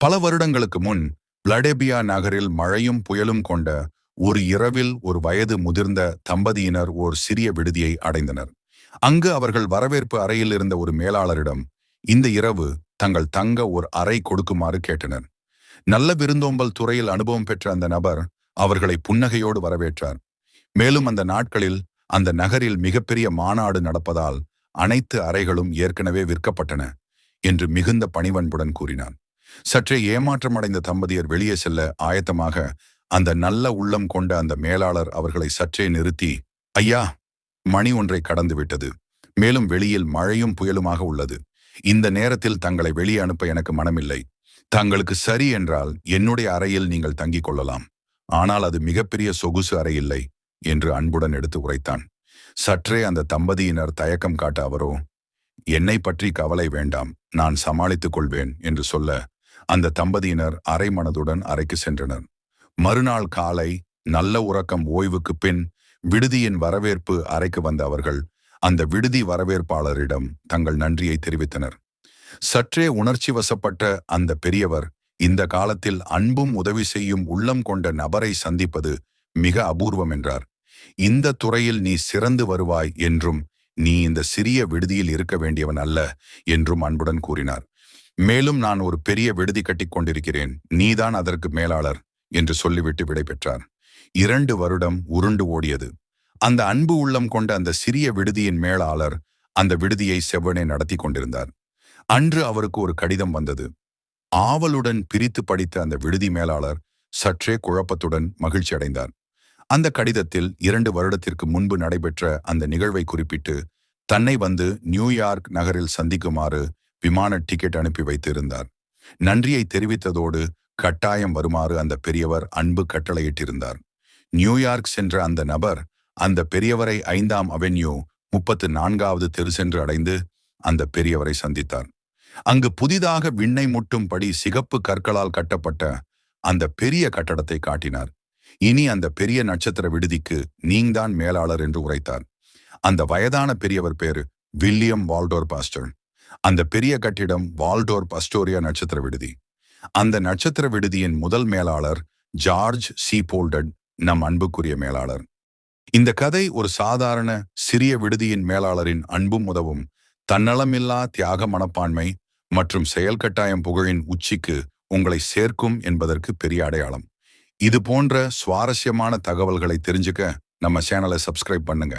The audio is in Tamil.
பல வருடங்களுக்கு முன் பிளடெபியா நகரில் மழையும் புயலும் கொண்ட ஒரு இரவில் ஒரு வயது முதிர்ந்த தம்பதியினர் ஓர் சிறிய விடுதியை அடைந்தனர். அங்கு அவர்கள் வரவேற்பு அறையில் இருந்த ஒரு மேலாளரிடம் இந்த இரவு தங்கள் தங்க ஒரு அறை கொடுக்குமாறு கேட்டனர். நல்ல விருந்தோம்பல் துறையில் அனுபவம் பெற்ற அந்த நபர் அவர்களை புன்னகையோடு வரவேற்றார். மேலும் அந்த நாட்களில் அந்த நகரில் மிகப்பெரிய மாநாடு நடப்பதால் அனைத்து அறைகளும் ஏற்கனவே விற்கப்பட்டன என்று மிகுந்த பணிவன்புடன் கூறினார். சற்றே ஏமாற்றமடைந்த தம்பதியர் வெளியே செல்ல ஆயத்தமாக அந்த நல்ல உள்ளம் கொண்ட அந்த மேலாளர் அவர்களை சற்றே நிறுத்தி, ஐயா, மணி ஒன்றை கடந்து விட்டது. மேலும் வெளியில் மழையும் புயலுமாக உள்ளது. இந்த நேரத்தில் தங்களை வெளியே அனுப்ப எனக்கு மனமில்லை. தங்களுக்கு சரி என்றால் என்னுடைய அறையில் நீங்கள் தங்கிக் கொள்ளலாம். ஆனால் அது மிகப்பெரிய சொகுசு அறை இல்லை என்று அன்புடன் எடுத்து உரைத்தான். சற்றே அந்த தம்பதியினர் தயக்கம் காட்ட அவரோ, என்னை பற்றி கவலை வேண்டாம், நான் சமாளித்துக் கொள்வேன் என்று சொல்ல அந்த தம்பதியினர் அரை மனதுடன் அறைக்கு சென்றனர். மறுநாள் காலை நல்ல உறக்கம் ஓய்வுக்கு பின் விடுதியின் வரவேற்பு அறைக்கு வந்த அவர்கள் அந்த விடுதி வரவேற்பாளரிடம் தங்கள் நன்றியை தெரிவித்தனர். சற்றே உணர்ச்சி வசப்பட்ட அந்த பெரியவர், இந்த காலத்தில் அன்பும் உதவி செய்யும் உள்ளம் கொண்ட நபரை சந்திப்பது மிக அபூர்வம் என்றார். இந்த துறையில் நீ சிறந்து வருவாய் என்றும் நீ இந்த சிறிய விடுதியில் இருக்க வேண்டியவன் அல்ல என்றும் அன்புடன் கூறினார். மேலும் நான் ஒரு பெரிய விடுதி கட்டி கொண்டிருக்கிறேன், நீதான் அதற்கு மேலாளர் என்று சொல்லிவிட்டு விடை பெற்றார். 2 வருடம் உருண்டு ஓடியது. அந்த அன்பு உள்ளம் கொண்ட அந்த சிறிய விடுதியின் மேலாளர் அந்த விடுதியை செவ்வனே நடத்தி கொண்டிருந்தார். அன்று அவருக்கு ஒரு கடிதம் வந்தது. ஆவலுடன் பிரித்து படித்த அந்த விடுதி மேலாளர் சற்றே குழப்பத்துடன் மகிழ்ச்சி அடைந்தார். அந்த கடிதத்தில் 2 வருடத்திற்கு முன்பு நடைபெற்ற அந்த நிகழ்வை குறிப்பிட்டு தன்னை வந்து நியூயார்க் நகரில் சந்திக்குமாறு விமான டிக்கெட் அனுப்பி வைத்திருந்தார். நன்றியை தெரிவித்ததோடு கட்டாயம் வருமாறு அந்த பெரியவர் அன்பு கட்டளையிட்டிருந்தார். நியூயார்க் சென்ற அந்த நபர் அந்த பெரியவரை 5ஆம் அவென்யூ 34வது தெரு சென்று அடைந்து அந்த பெரியவரை சந்தித்தார். அங்கு புதிதாக விண்ணை முட்டும்படி சிகப்பு கற்களால் கட்டப்பட்ட அந்த பெரிய கட்டடத்தை காட்டினார். இனி அந்த பெரிய நட்சத்திர விடுதிக்கு நீங்தான் மேலாளர் என்று உரைத்தார். அந்த வயதான பெரியவர் பேரு வில்லியம் வால்டோர்ப் ஆஸ்டர். அந்த பெரிய கட்டிடம் வால்டோர்ப் அஸ்டோரியா நட்சத்திர விடுதி. அந்த நட்சத்திர விடுதியின் முதல் மேலாளர் ஜார்ஜ் சி போல்டட், நம் அன்புக்குரிய மேலாளர். இந்த கதை ஒரு சாதாரண சிறிய விடுதியின் மேலாளரின் அன்பும் உதவும், தன்னலமில்லா தியாக மனப்பான்மை மற்றும் செயல் கட்டாயம் புகழின் உச்சிக்கு உங்களை சேர்க்கும் என்பதற்கு பெரிய அடையாளம். இது போன்ற சுவாரஸ்யமான தகவல்களை தெரிஞ்சுக்க நம்ம சேனலை சப்ஸ்கிரைப் பண்ணுங்க.